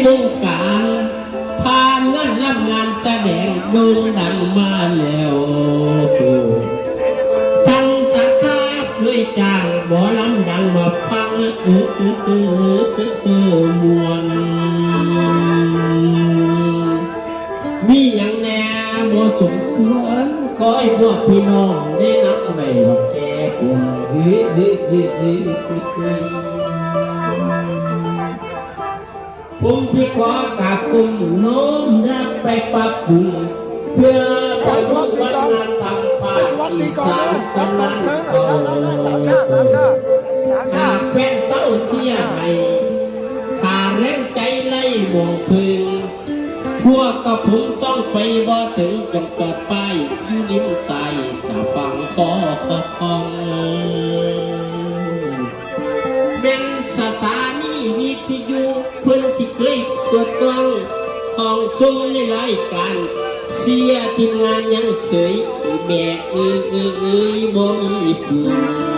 วงการทานงานรับงานแสดงโด่งดังมาแล้วทั้งสัทธาเคยจ้างบ่ลำดังมาฟังมวนมีอย่างแน่บ่สมควรขอให้พวกพี่น้องได้นับไปว่าแก่กลุ่มผมที่ขอกราบกลุ่มโน้มรับไปปรับปรุงเพื่อประสบวัฒนธรรมภาคอีสานตำนานเขาจากแฟนเจ้าเสียให้ขาแรงใจไล่หมองพึงพวกกับผมต้องไปบ่ถึงจนเกิดไปอยู่ริมใต้ตาฟังคอเป็นสถานีวิทยุเพื่อนที่เคยเปิดกล้องห้องชมในรายการเสียทีมงานยังเสยแม่บ่มีผู้